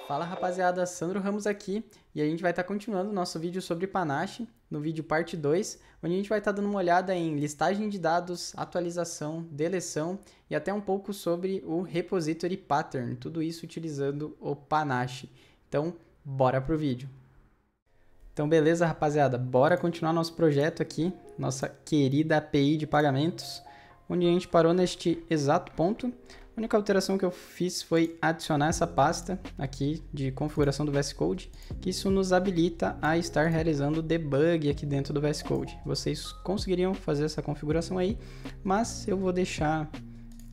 Fala rapaziada, Sandro Ramos aqui e a gente vai estar continuando o nosso vídeo sobre Panache, no vídeo parte 2, onde a gente vai estar dando uma olhada em listagem de dados, atualização, deleção e até um pouco sobre o repository pattern, tudo isso utilizando o Panache. Então, bora pro vídeo. Então beleza rapaziada, bora continuar nosso projeto aqui, nossa querida API de pagamentos, onde a gente parou neste exato ponto. A única alteração que eu fiz foi adicionar essa pasta aqui de configuração do VS Code, que isso nos habilita a estar realizando debug aqui dentro do VS Code. Vocês conseguiriam fazer essa configuração aí, mas eu vou deixar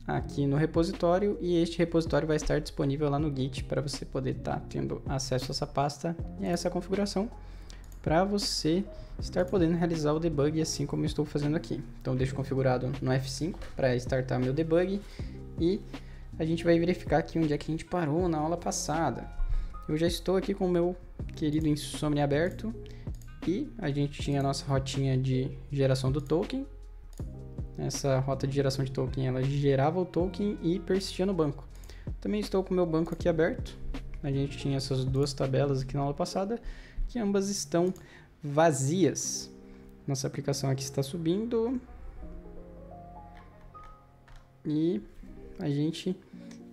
aqui no repositório e este repositório vai estar disponível lá no Git para você poder estar tendo acesso a essa pasta e a essa configuração para você estar podendo realizar o debug assim como eu estou fazendo aqui. Então eu deixo configurado no F5 para startar meu debug. E a gente vai verificar aqui onde é que a gente parou na aula passada. Eu já estou aqui com o meu querido Insomnia aberto e a gente tinha a nossa rotinha de geração do token. Essa rota de geração de token, ela gerava o token e persistia no banco. Também estou com o meu banco aqui aberto. A gente tinha essas duas tabelas aqui na aula passada, que ambas estão vazias. Nossa aplicação aqui está subindo. E a gente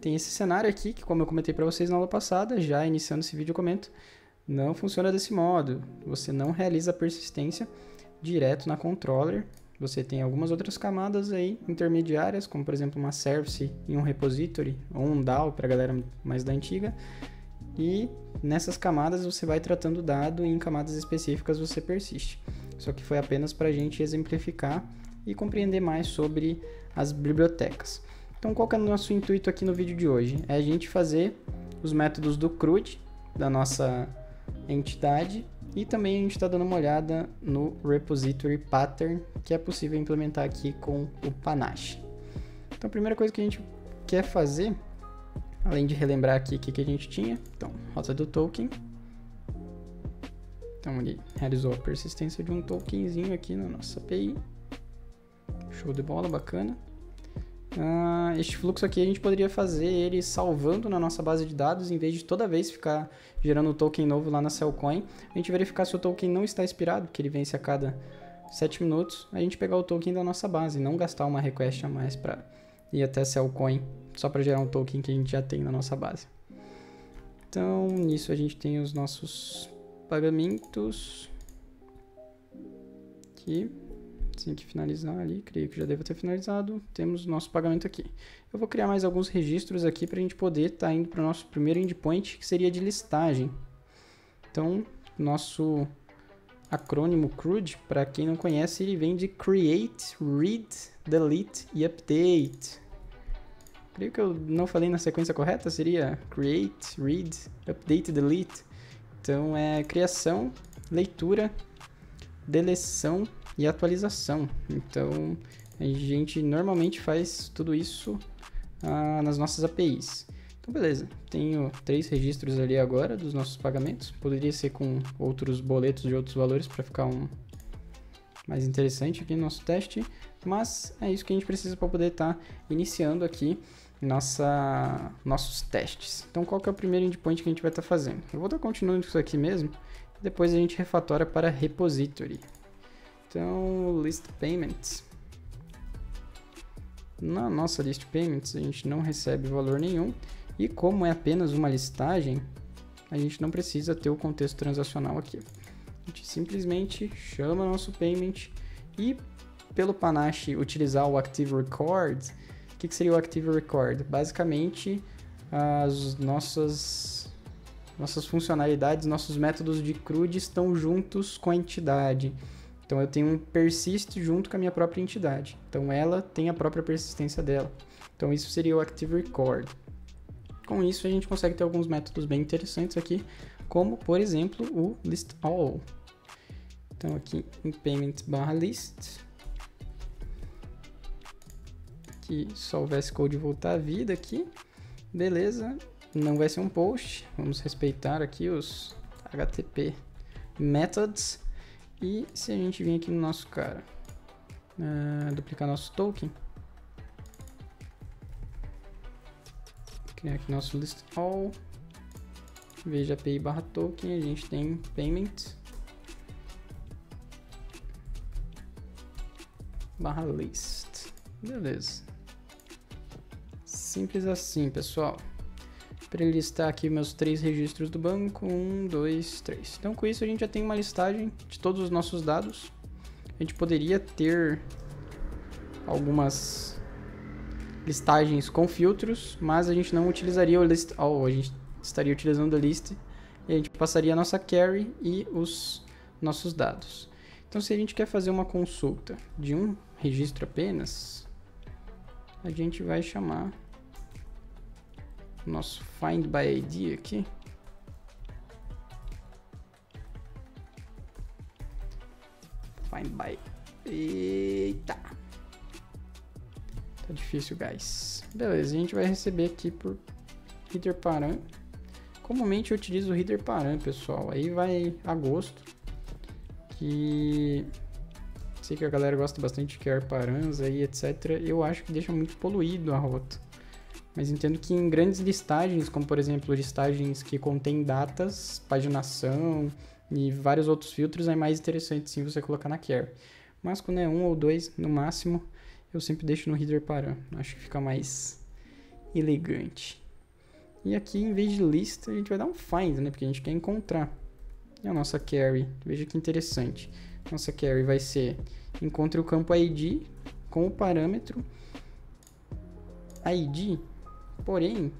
tem esse cenário aqui, que como eu comentei para vocês na aula passada, já iniciando esse vídeo eu comento, não funciona desse modo. Você não realiza a persistência direto na controller. Você tem algumas outras camadas aí intermediárias, como por exemplo uma service e um repository, ou um DAO para a galera mais da antiga. E nessas camadas você vai tratando o dado e em camadas específicas você persiste. Só que foi apenas para a gente exemplificar e compreender mais sobre as bibliotecas. Então qual que é o nosso intuito aqui no vídeo de hoje? É a gente fazer os métodos do CRUD, da nossa entidade, e também a gente está dando uma olhada no repository pattern, que é possível implementar aqui com o Panache. Então a primeira coisa que a gente quer fazer, além de relembrar aqui o que a gente tinha, então rota do token. Então ele realizou a persistência de um tokenzinho aqui na nossa API. Show de bola, bacana. Este fluxo aqui a gente poderia fazer ele salvando na nossa base de dados, em vez de toda vez ficar gerando um token novo lá na Cellcoin, a gente verificar se o token não está expirado, porque ele vence a cada 7 minutos, a gente pegar o token da nossa base, não gastar uma request a mais para ir até a Cellcoin, só para gerar um token que a gente já tem na nossa base. Então, nisso a gente tem os nossos pagamentos aqui. Assim que finalizar ali, creio que já deve ter finalizado, temos o nosso pagamento aqui. Eu vou criar mais alguns registros aqui para a gente poder estar indo para o nosso primeiro endpoint, que seria de listagem. Então, nosso acrônimo CRUD, para quem não conhece, ele vem de Create, Read, Delete e Update. Creio que eu não falei na sequência correta, seria Create, Read, Update, Delete. Então, é criação, leitura, deleção e atualização. Então a gente normalmente faz tudo isso nas nossas APIs. Então beleza, tenho 3 registros ali agora dos nossos pagamentos. Poderia ser com outros boletos de outros valores para ficar mais interessante aqui no nosso teste, mas é isso que a gente precisa para poder estar iniciando aqui nossos testes. Então qual que é o primeiro endpoint que a gente vai estar fazendo? Eu vou estar continuando isso aqui mesmo, depois a gente refatora para repository. Então, list payments. Na nossa list payments, a gente não recebe valor nenhum. E como é apenas uma listagem, a gente não precisa ter o contexto transacional aqui. A gente simplesmente chama nosso payment e, pelo Panache, utilizar o Active Record. O que seria o Active Record? Basicamente, as nossas funcionalidades, nossos métodos de CRUD estão juntos com a entidade. Então eu tenho um persist junto com a minha própria entidade. Então ela tem a própria persistência dela. Então isso seria o Active Record. Com isso a gente consegue ter alguns métodos bem interessantes aqui, como por exemplo o list all. Então aqui em payment/list, que só o VS Code voltar à vida aqui. Beleza, não vai ser um post. Vamos respeitar aqui os HTTP methods. E se a gente vir aqui no nosso cara, duplicar nosso token, criar aqui nosso list all, Em vez de API barra token, a gente tem payment barra list. Beleza. Simples assim, pessoal. Para ele listar aqui meus 3 registros do banco. 1, 2, 3. Então, com isso, a gente já tem uma listagem de todos os nossos dados. A gente poderia ter algumas listagens com filtros, mas a gente não utilizaria o list. A gente estaria utilizando a list e a gente passaria a nossa query e os nossos dados. Então, se a gente quer fazer uma consulta de um registro apenas, a gente vai chamar o nosso find by ID aqui. Find by. Eita! Tá difícil, guys. Beleza, a gente vai receber aqui por header param. Comumente eu utilizo o header param, pessoal. Aí vai a gosto. Que sei que a galera gosta bastante de char params aí, etc. Eu acho que deixa muito poluído a rota. Mas entendo que em grandes listagens, como por exemplo listagens que contêm datas, paginação e vários outros filtros, é mais interessante sim você colocar na char. Mas quando é 1 ou 2 no máximo, eu sempre deixo no header param. Acho que fica mais elegante. E aqui, em vez de list, a gente vai dar um find, né? Porque a gente quer encontrar. E a nossa query, veja que interessante. Nossa query vai ser: encontre o campo ID com o parâmetro ID. Porém,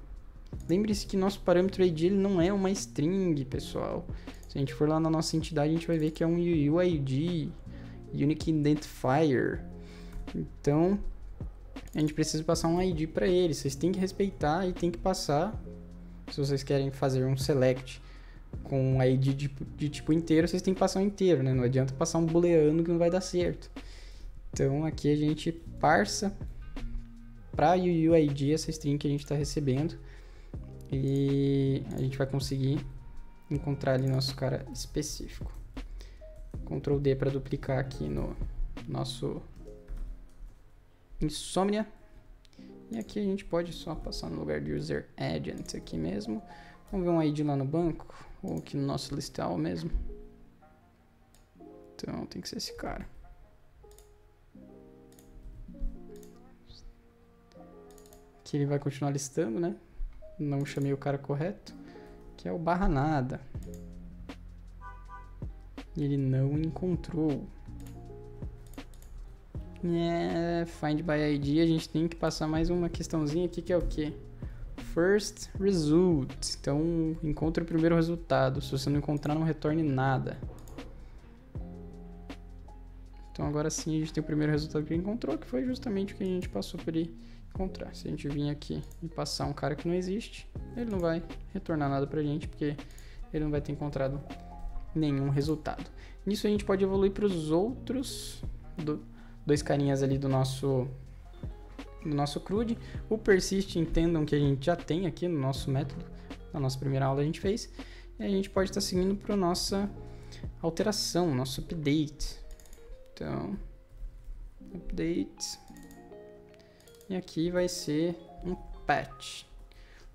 lembre-se que nosso parâmetro ID ele não é uma string, pessoal. Se a gente for lá na nossa entidade, a gente vai ver que é um UID, Unique Identifier. Então, a gente precisa passar um ID para ele. Vocês têm que respeitar e tem que passar. Se vocês querem fazer um select com um ID de tipo inteiro, vocês têm que passar um inteiro, né? Não adianta passar um booleano que não vai dar certo. Então, aqui a gente parsa para UID essa string que a gente está recebendo e a gente vai conseguir encontrar ali nosso cara específico. Ctrl D para duplicar aqui no nosso Insomnia. E aqui a gente pode só passar no lugar de user agent aqui mesmo. Vamos ver um ID lá no banco ou aqui no nosso listal mesmo. Então tem que ser esse cara. Aqui ele vai continuar listando, né? Não chamei o cara correto, que é o barra nada. E ele não encontrou. Find by ID, a gente tem que passar mais uma questãozinha aqui, que é o que? First result. Então, encontre o primeiro resultado. Se você não encontrar, não retorne nada. Então, agora sim, a gente tem o primeiro resultado que ele encontrou, que foi justamente o que a gente passou por ele encontrar. Se a gente vir aqui e passar um cara que não existe, ele não vai retornar nada pra gente, porque ele não vai ter encontrado nenhum resultado. Nisso a gente pode evoluir para os outros dois carinhas ali do nosso CRUD. O persist, entendam que a gente já tem aqui no nosso método, na nossa primeira aula a gente fez, e a gente pode estar seguindo para nossa alteração, nosso update. Então, update, e aqui vai ser um patch.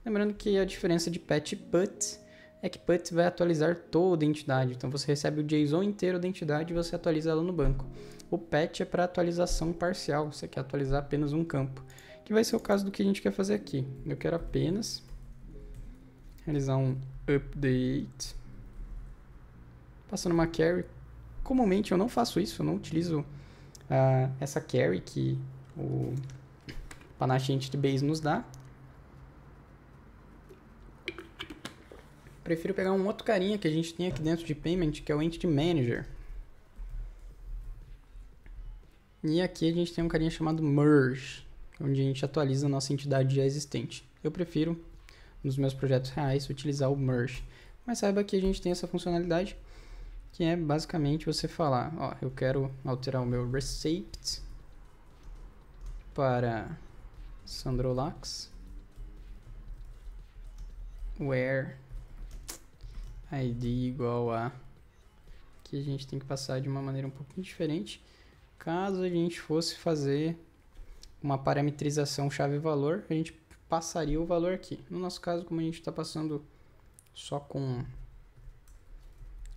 Lembrando que a diferença de patch e put é que put vai atualizar toda a entidade. Então você recebe o JSON inteiro da entidade e você atualiza ela no banco. O patch é para atualização parcial, você quer atualizar apenas um campo, que vai ser o caso do que a gente quer fazer aqui. Eu quero apenas realizar um update, passando uma query. Comumente eu não faço isso, eu não utilizo essa query que o Panache Entity Base nos dá. Prefiro pegar um outro carinha que a gente tem aqui dentro de Payment, que é o Entity Manager. E aqui a gente tem um carinha chamado Merge, onde a gente atualiza a nossa entidade já existente. Eu prefiro, nos meus projetos reais, utilizar o Merge. Mas saiba que a gente tem essa funcionalidade, que é basicamente você falar, ó, eu quero alterar o meu Receipt para Sandrolax, where ID igual a... Aqui a gente tem que passar de uma maneira um pouquinho diferente. Caso a gente fosse fazer uma parametrização chave-valor, a gente passaria o valor aqui. No nosso caso, como a gente está passando só com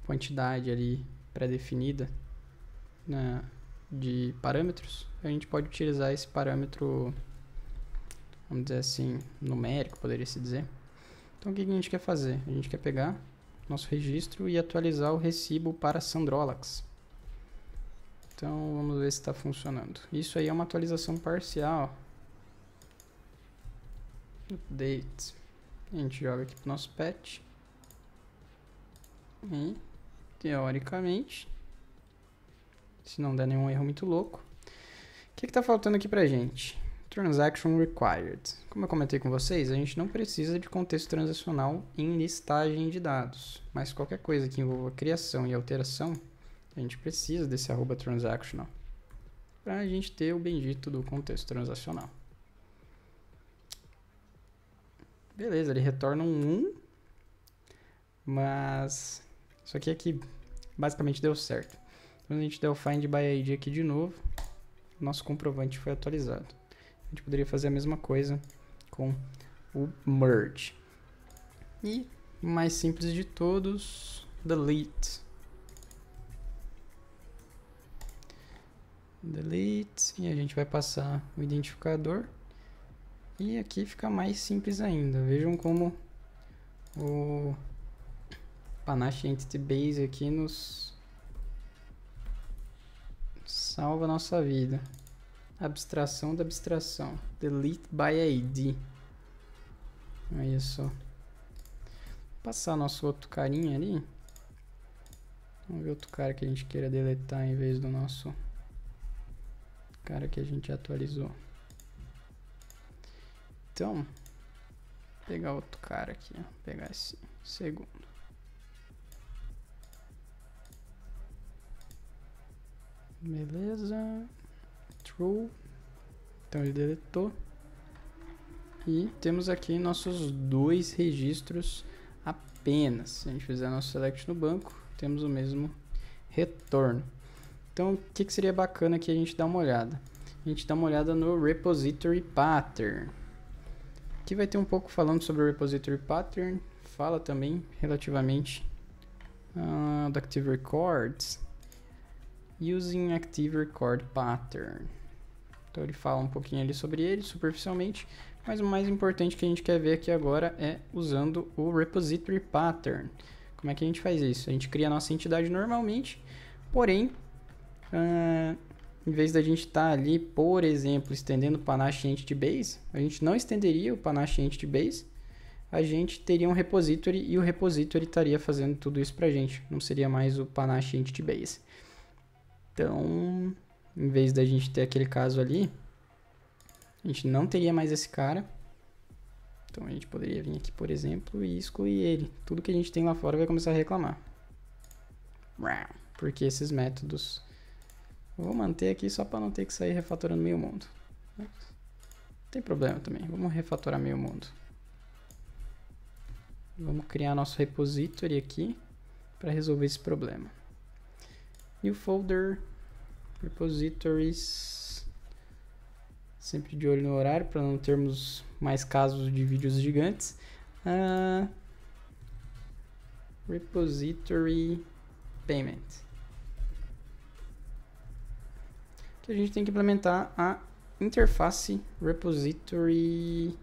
quantidade ali pré-definida, né, de parâmetros, a gente pode utilizar esse parâmetro, vamos dizer assim, numérico, poderia se dizer. Então o que a gente quer fazer? A gente quer pegar nosso registro e atualizar o recibo para Sandrolax. Então vamos ver se está funcionando. Isso aí é uma atualização parcial. Update. A gente joga aqui para o nosso patch. E, teoricamente, se não der nenhum erro muito louco, o que está faltando aqui pra gente? Transaction required. Como eu comentei com vocês, a gente não precisa de contexto transacional em listagem de dados, mas qualquer coisa que envolva criação e alteração, a gente precisa desse @transactional para a gente ter o bendito do contexto transacional. Beleza, ele retorna um 1, mas isso aqui basicamente deu certo. Quando a gente der o find by ID aqui de novo, nosso comprovante foi atualizado. A gente poderia fazer a mesma coisa com o merge. E o mais simples de todos, delete. Delete, e a gente vai passar o identificador. E aqui fica mais simples ainda. Vejam como o Panache Entity Base aqui nos salva a nossa vida. Abstração da abstração. Delete by ID. Olha só. Vou passar nosso outro carinha ali. Vamos ver outro cara que a gente queira deletar em vez do nosso cara que a gente atualizou. Então, vou pegar outro cara aqui, ó. Pegar esse segundo. Beleza. True. Então ele deletou. E temos aqui nossos dois registros apenas. Se a gente fizer nosso select no banco, temos o mesmo retorno. Então, o que seria bacana aqui a gente dar uma olhada? A gente dá uma olhada no repository pattern. Aqui vai ter um pouco falando sobre o repository pattern. Fala também relativamente do Active Records. Using Active Record Pattern. Então ele fala um pouquinho ali sobre ele, superficialmente. Mas o mais importante que a gente quer ver aqui agora é usando o repository pattern. Como é que a gente faz isso? A gente cria a nossa entidade normalmente, porém, em vez da gente estar ali, por exemplo, estendendo o Panache Entity Base, a gente não estenderia o Panache Entity Base, a gente teria um repository e o repository estaria fazendo tudo isso pra gente, não seria mais o Panache Entity Base. Então, em vez da gente ter aquele caso ali, a gente não teria mais esse cara. Então a gente poderia vir aqui, por exemplo, e excluir ele. Tudo que a gente tem lá fora vai começar a reclamar. Porque esses métodos... Eu vou manter aqui só para não ter que sair refatorando meio mundo. Não tem problema também. Vamos refatorar meio mundo. Vamos criar nosso repository aqui para resolver esse problema. New folder, repositories, sempre de olho no horário para não termos mais casos de vídeos gigantes. Repository payment. Que a gente tem que implementar a interface repository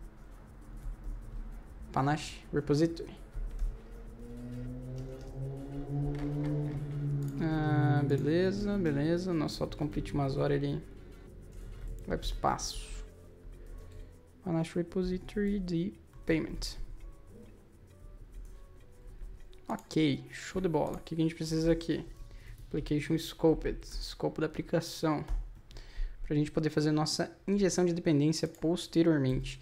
Panache repository. Beleza, beleza. Nosso autocomplete umas horas ele vai para o espaço. Panache repository de payment. Ok, show de bola. O que a gente precisa aqui? Application scoped, escopo da aplicação, para a gente poder fazer nossa injeção de dependência posteriormente.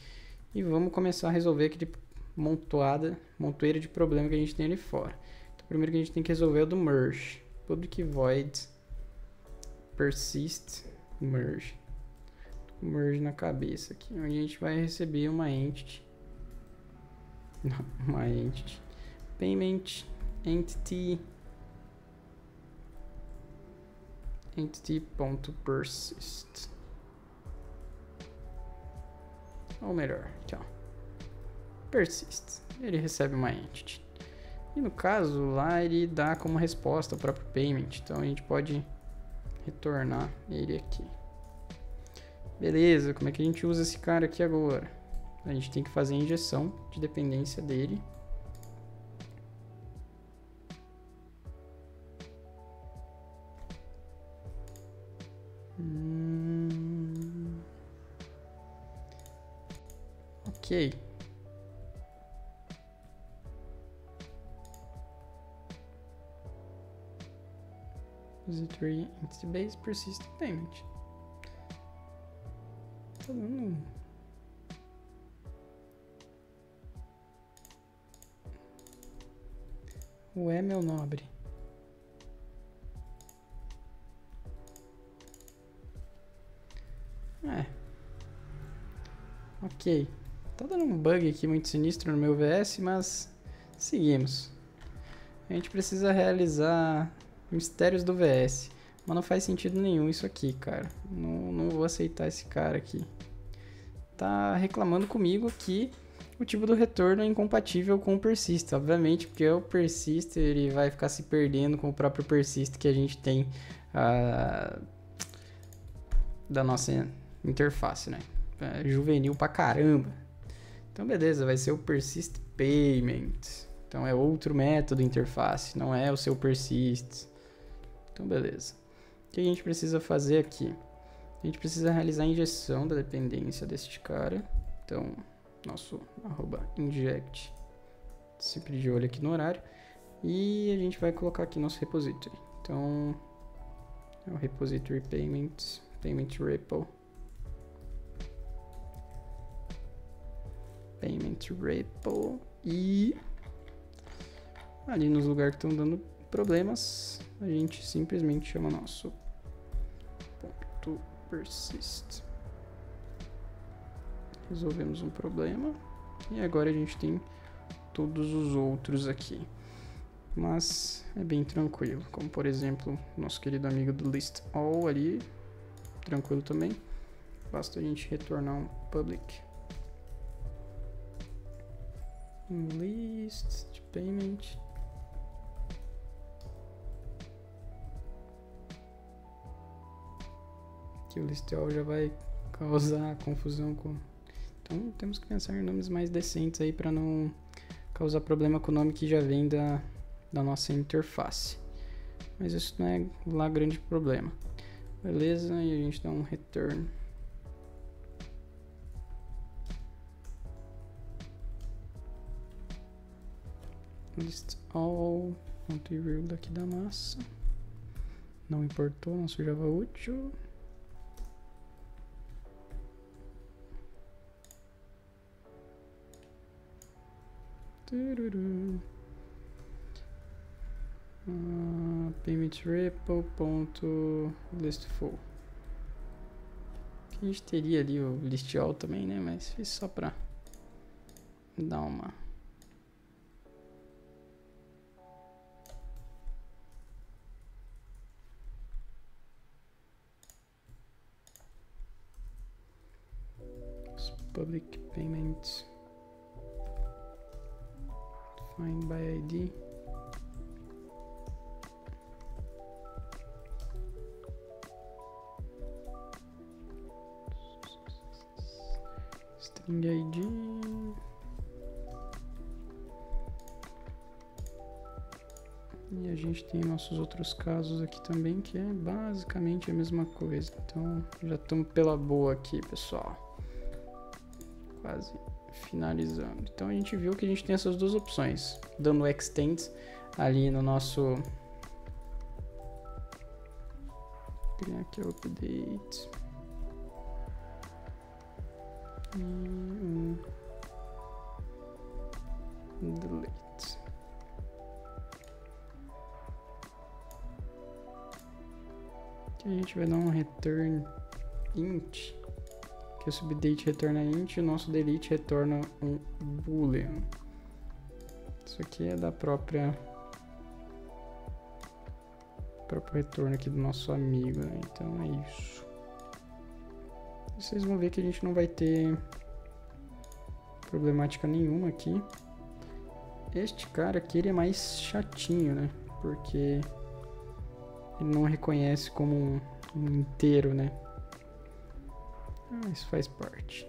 E vamos começar a resolver aquele montoeira de problema que a gente tem ali fora. Então, o primeiro que a gente tem que resolver é o do merge. Public void persist merge. Merge na cabeça aqui, onde a gente vai receber uma entity. Não, uma entity. Payment entity entity.persist. Ou melhor, aqui ó, persist. Ele recebe uma entity. E no caso, lá ele dá como resposta o próprio payment. Então a gente pode retornar ele aqui. Beleza, como é que a gente usa esse cara aqui agora? A gente tem que fazer a injeção de dependência dele. Ok. Repository entity base persistent payment. Tá dando. Ué, meu nobre. Ok. Tá dando um bug aqui muito sinistro no meu VS, mas seguimos. A gente precisa realizar mistérios do VS. Mas não faz sentido nenhum isso aqui, cara. Não vou aceitar esse cara aqui. Tá reclamando comigo que o tipo do retorno é incompatível com o persist. Obviamente, porque o persist ele vai ficar se perdendo com o próprio persist que a gente tem da nossa interface, né? É juvenil pra caramba. Então, beleza, vai ser o persist payment. Então, é outro método interface, não é o seu persist. Então, beleza. O que a gente precisa fazer aqui? A gente precisa realizar a injeção da dependência deste cara. Então, nosso @inject, sempre de olho aqui no horário. E a gente vai colocar aqui nosso repository. Então, é o repository payment repo. Payment repo. E ali nos lugares que estão dando problemas, a gente simplesmente chama nosso ponto persist. Resolvemos um problema e agora a gente tem todos os outros aqui, mas é bem tranquilo, como por exemplo nosso querido amigo do list all ali, tranquilo também, basta a gente retornar um public list de payment. Que o list all já vai causar confusão com... Então temos que pensar em nomes mais decentes aí para não causar problema com o nome que já vem da nossa interface. Mas isso não é lá grande problema. Beleza, e a gente dá um return. List all, ponto e vírgula aqui da massa. Não importou nosso Java útil. Payment repo ponto listful. A gente teria ali o list all também, né? Mas fiz só pra dar uma public payments find by ID. String ID. E a gente tem nossos outros casos aqui também, que é basicamente a mesma coisa. Então já estamos pela boa aqui, pessoal. Quase finalizando. Então a gente viu que a gente tem essas duas opções, dando extend ali no nosso, criar aqui o update e delete. Aqui a gente vai dar um return int, que esse update retorna int e o nosso delete retorna um boolean. Isso aqui é da próprio retorno aqui do nosso amigo, né? Então é isso. Vocês vão ver que a gente não vai ter problemática nenhuma aqui Este cara aqui ele é mais chatinho, né? Porque ele não reconhece como um inteiro, né? Isso faz parte.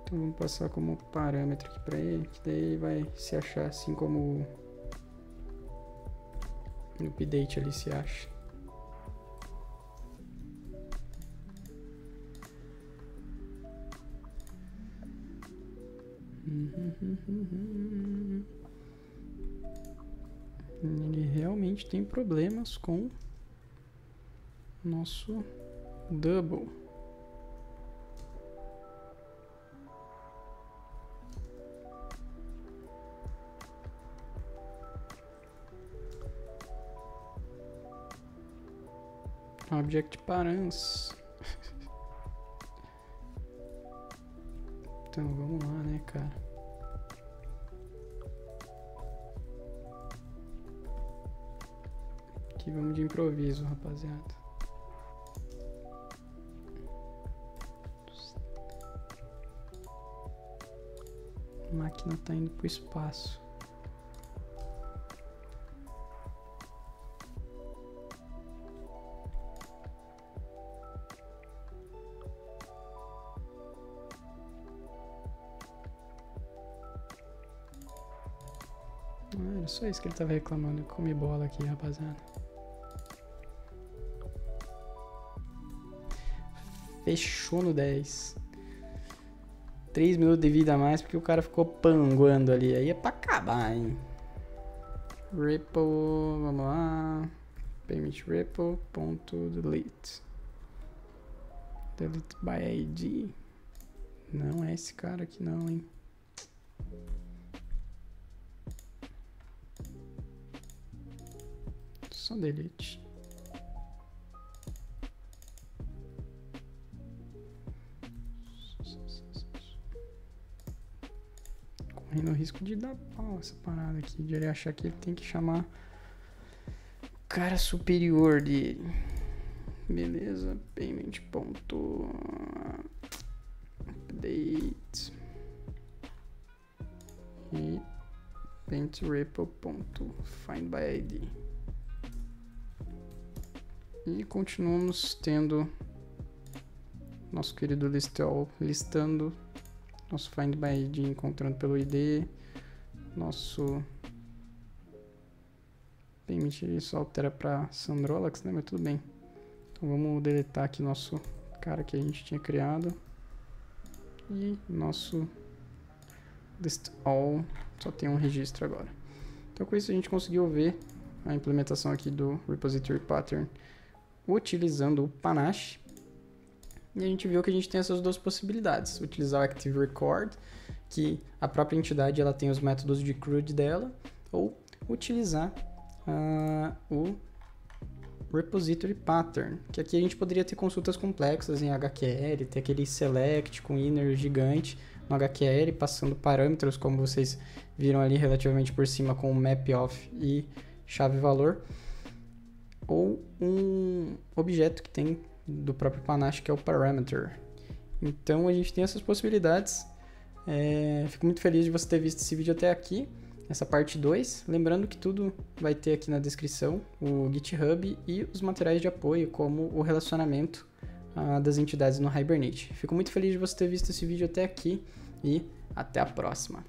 Então vamos passar como parâmetro aqui para ele, que daí vai se achar assim como no update ali se acha. Ele realmente tem problemas com nosso double. Object params. Então vamos lá, né, cara? Aqui vamos de improviso, rapaziada. A máquina tá indo pro espaço. Era só isso que ele tava reclamando. Eu comi bola aqui, rapaziada. Fechou no 10. 3 minutos de vida a mais porque o cara ficou panguando ali. Aí é pra acabar, hein? Ripple, vamos lá. Payment Ripple, ponto delete. Delete by ID. Não é esse cara aqui não, hein? Só delete. Correndo o risco de dar pau essa parada aqui, de ele achar que ele tem que chamar o cara superior dele. Beleza, payment ponto update e paint ripple ponto find by ID. E continuamos tendo nosso querido listall listando, nosso find by ID encontrando pelo ID, nosso payment só altera para Sandrolax, né? Mas tudo bem. Então vamos deletar aqui nosso cara que a gente tinha criado e nosso listall só tem um registro agora. Então com isso a gente conseguiu ver a implementação aqui do repository pattern utilizando o Panache. E a gente viu que a gente tem essas duas possibilidades. Utilizar o Active Record, que a própria entidade ela tem os métodos de CRUD dela, ou utilizar o Repository Pattern, que aqui a gente poderia ter consultas complexas em HQL, ter aquele select com inner gigante no HQL, passando parâmetros, como vocês viram ali relativamente por cima com o map-off e chave-valor, ou um objeto que tem do próprio Panache, que é o parameter. Então a gente tem essas possibilidades. Fico muito feliz de você ter visto esse vídeo até aqui, essa parte 2. Lembrando que tudo vai ter aqui na descrição, o GitHub e os materiais de apoio, como o relacionamento das entidades no Hibernate. Fico muito feliz de você ter visto esse vídeo até aqui e até a próxima.